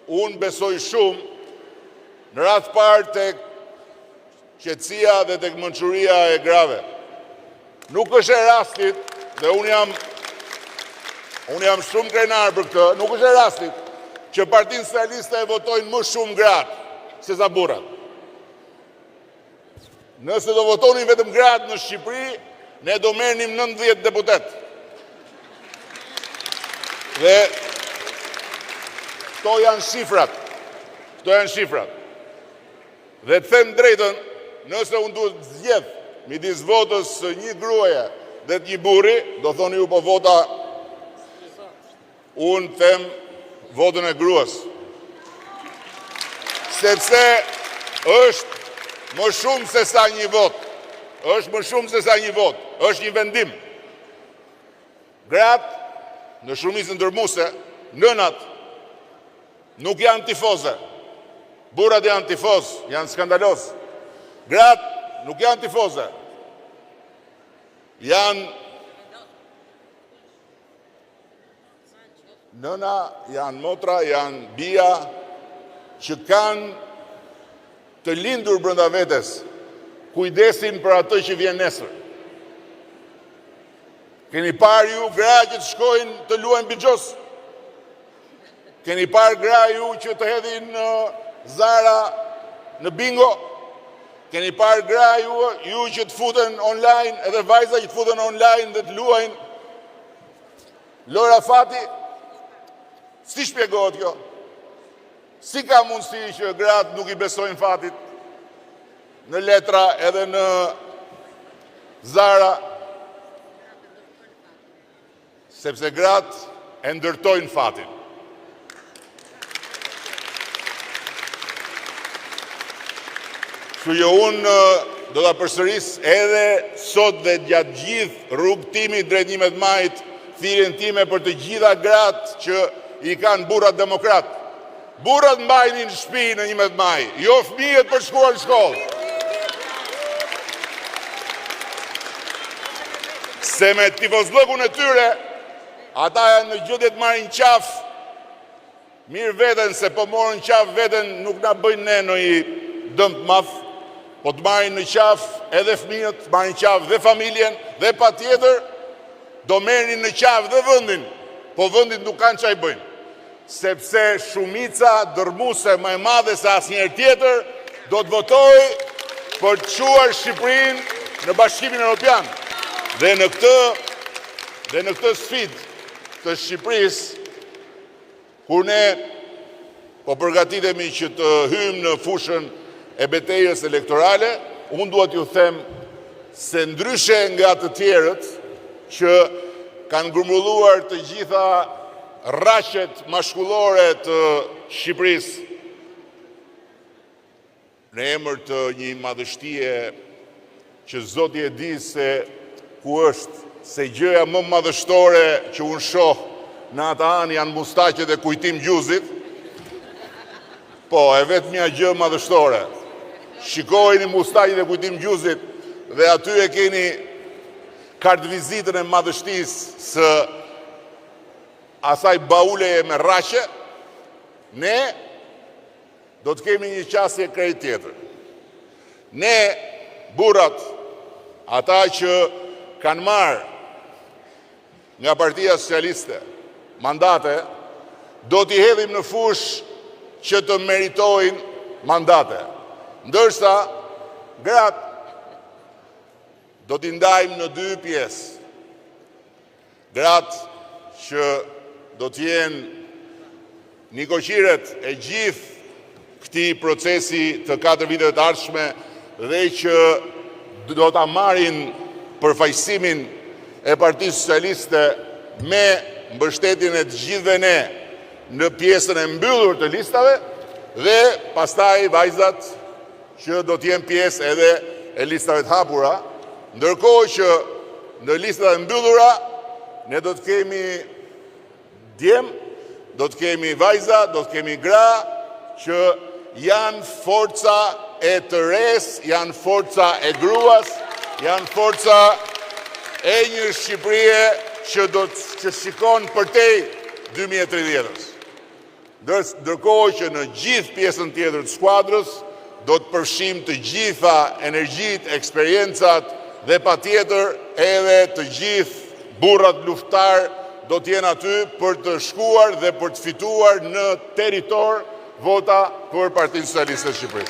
unë besoj shumë në radhë parë tek qetësia dhe tek mençuria e grave. Nuk është e rastit, dhe unë jam shumë krenar për këtë, nuk është e rastit që Partinë Socialiste e votojnë më shumë gratë se sa burrat. Nëse do votonin vetëm gratë në Shqipëri, ne do merrnim 90 deputet. Dhe këto janë shifrat. Dhe të them drejtën, nëse unë duhet zgjedh midis votës së një gruaje dhe të një burri, do thoni ju po vota, unë them votën e gruas. Sepse është më shumë se sa një vot. Është një vendim. Gratë, në shumicën ndërmuese, nënat, nuk janë tifoze. Burrat janë tifoz, janë skandalos. Gratë nuk janë tifoze. Nëna, janë motra, janë bia, që kanë të lindur brenda vetes, kujdesin për atë që vjen nesër. Keni parë ju gra që të shkojnë të luajnë bixhos? Keni parë gra ju që të hedhin në Zara, në bingo? Keni parë gra ju që të futen online, edhe vajza që të futen online dhe të luajnë Lora Fati? Si shpjegohet kjo? Si ka mundësi që gratë nuk i besojnë Fatit në letra edhe në Zara? Sepse gratë e ndërtojnë Fatin. Kështu që unë do ta përsëris edhe sot dhe gjatë gjithë rrugtimit drejt 11 majit, thirrjen time për të gjitha gratë që i kanë burrat demokrat. Burrat mbajnë në shtëpi në 11 maj, jo fëmijët për shkuar në shkollë. Se me tifozllëkun e tyre, ata janë në gjendje të marrin qafë, mirë veten se po morën qafë veten, nuk na bëjnë ne ndonjë dëm të madh, po të marrin në qafë edhe fëmijët, të marrin qafë dhe familjen, dhe patjetër do merrin në qafë dhe vendin, po vendit nuk kanë çaj bëjnë. Sepse shumica dërmuese më e madhe se asnjëherë tjetër do të votojë për të çuar Shqipërinë në Bashkimin Evropian. Dhe në këtë sfidë të Shqipërisë, kur ne po përgatitemi që të hyjmë në fushën e betejës elektorale, unë duhet ju them se ndryshe nga të tjerët që kanë grumbulluar të gjitha rraqet mashkullore të Shqipërisë në emër të një madhështie që Zoti e di se ku është, se gjëja më madhështore që unë shoh në ata anë janë mustaqet e Kujtim Gjuzit. Po, e vetmja gjë madhështore. Shikojeni mustaqet e Kujtim Gjuzit dhe aty e keni kartë vizitën e madhështisë së asaj bauleje me rraqe. Ne do të kemi një qasje krejt tjetër. Ne, burrat, ata që kanë marrë nga Partia Socialiste mandate, do t'i hedhim në fush që të meritojnë mandate. Ndërsa, gratë, do t'i ndajmë në 2 pjesë. Gratë që do t'jenë nikoqiret e gjithë këtij procesi të 4 viteve të ardhshme dhe që do ta marrin përfaqësimin e Partisë Socialiste me mbështetjen e të gjithëve ne në pjesën e mbyllur të listave dhe pastaj vajzat që do të jenë pjesë edhe e listave të hapura, ndërkohë që në listat e mbyllura ne do të kemi djem, do të kemi vajza, do të kemi gra që janë forca e të res, janë forca e gruas, janë forca e një Shqipërie që shikon përtej 2030-ës. ndërkohë që në gjithë pjesën tjetër të skuadrës do të përfshim të gjitha energjit, eksperiencat dhe patjetër edhe të gjithë burrat luftar do të jenë aty për të shkuar dhe për të fituar në territor vota për Partinë Socialiste të Shqipërisë.